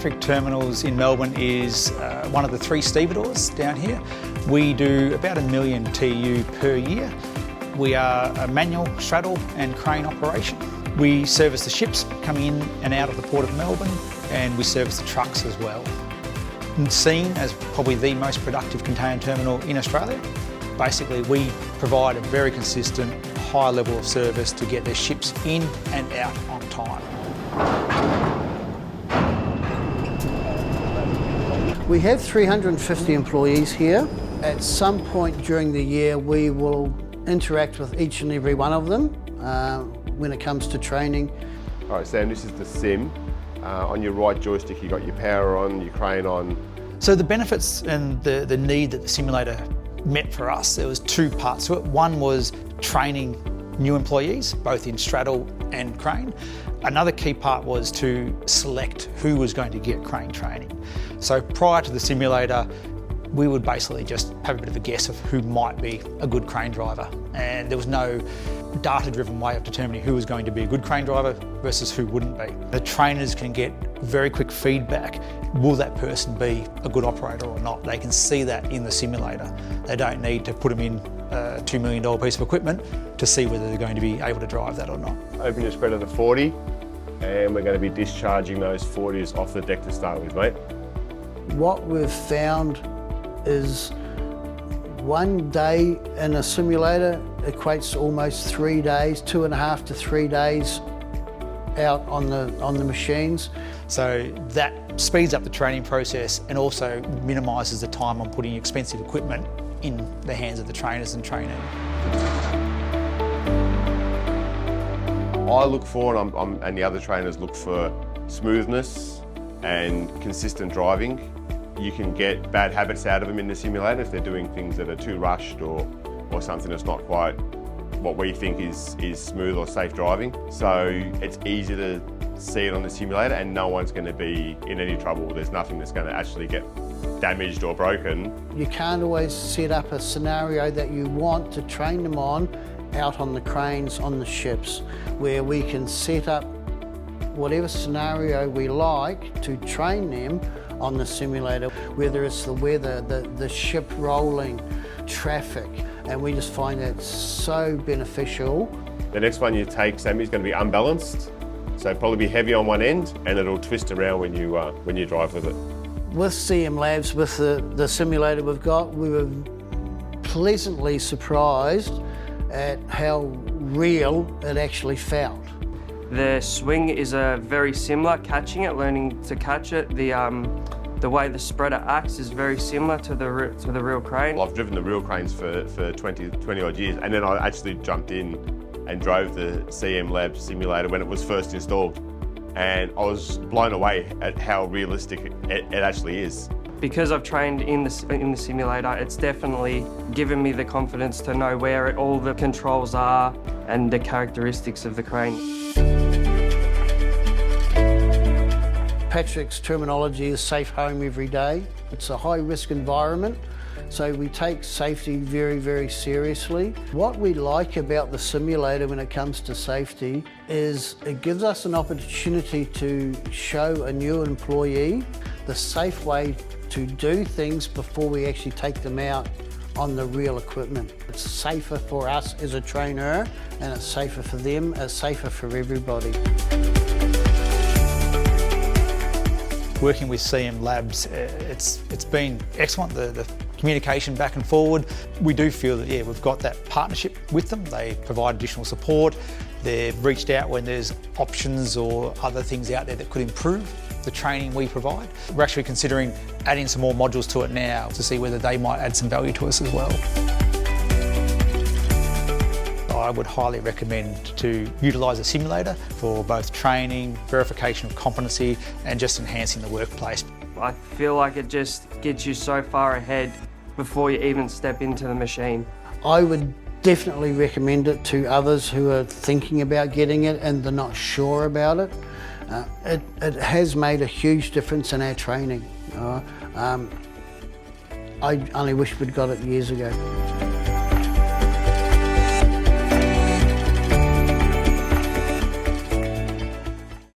Patrick Terminals in Melbourne is one of the 3 stevedores down here. We do about 1 million TU per year. We are a manual straddle and crane operation. We service the ships coming in and out of the Port of Melbourne, and we service the trucks as well. Seen as probably the most productive container terminal in Australia. Basically, we provide a very consistent, high level of service to get their ships in and out on time. We have 350 employees here. At some point during the year, we will interact with each and every one of them when it comes to training. All right, Sam, this is the sim. On your right joystick, you've got your power on, your crane on. So the benefits and the need that the simulator met for us, there was 2 parts to it. One was training new employees, both in straddle and crane. Another key part was to select who was going to get crane training. So prior to the simulator, we would basically just have a bit of a guess of who might be a good crane driver. And there was no data-driven way of determining who was going to be a good crane driver versus who wouldn't be. The trainers can get very quick feedback. Will that person be a good operator or not? They can see that in the simulator. They don't need to put them in a $2 million piece of equipment to see whether they're going to be able to drive that or not. Open your spreader to 40, and we're going to be discharging those 40s off the deck to start with, mate. What we've found is 1 day in a simulator equates to almost 3 days, 2.5 to 3 days out on the machines. So that speeds up the training process and also minimises the time on putting expensive equipment in the hands of the trainers and trainee. I look for, and the other trainers look for, smoothness and consistent driving. You can get bad habits out of them in the simulator if they're doing things that are too rushed or something that's not quite what we think is smooth or safe driving. So it's easy to see it on the simulator and no one's going to be in any trouble. There's nothing that's going to actually get damaged or broken. You can't always set up a scenario that you want to train them on out on the cranes on the ships, where we can set up whatever scenario we like to train them on the simulator, whether it's the weather, the ship rolling, traffic, and we just find that so beneficial. The next one you take, Sammy, is going to be unbalanced, so probably be heavy on one end and it'll twist around when you drive with it. With CM Labs, with the simulator we've got, we were pleasantly surprised at how real it actually felt. The swing is very similar, catching it, learning to catch it. The way the spreader acts is very similar to the real crane. Well, I've driven the real cranes for 20 odd years, and then I actually jumped in and drove the CM Labs simulator when it was first installed. And I was blown away at how realistic it actually is. Because I've trained in the simulator, it's definitely given me the confidence to know where all the controls are and the characteristics of the crane. Patrick's terminology is safe home every day. It's a high-risk environment, so we take safety very, very seriously. What we like about the simulator when it comes to safety is it gives us an opportunity to show a new employee the safe way to do things before we actually take them out on the real equipment. It's safer for us as a trainer, and it's safer for them, it's safer for everybody. Working with CM Labs, it's been excellent, the communication back and forward. We do feel that, yeah, we've got that partnership with them. They provide additional support. They've reached out when there's options or other things out there that could improve the training we provide. We're actually considering adding some more modules to it now to see whether they might add some value to us as well. I would highly recommend to utilise a simulator for both training, verification of competency and just enhancing the workplace. I feel like it just gets you so far ahead before you even step into the machine. I would definitely recommend it to others who are thinking about getting it and they're not sure about it. It has made a huge difference in our training. I only wish we'd got it years ago.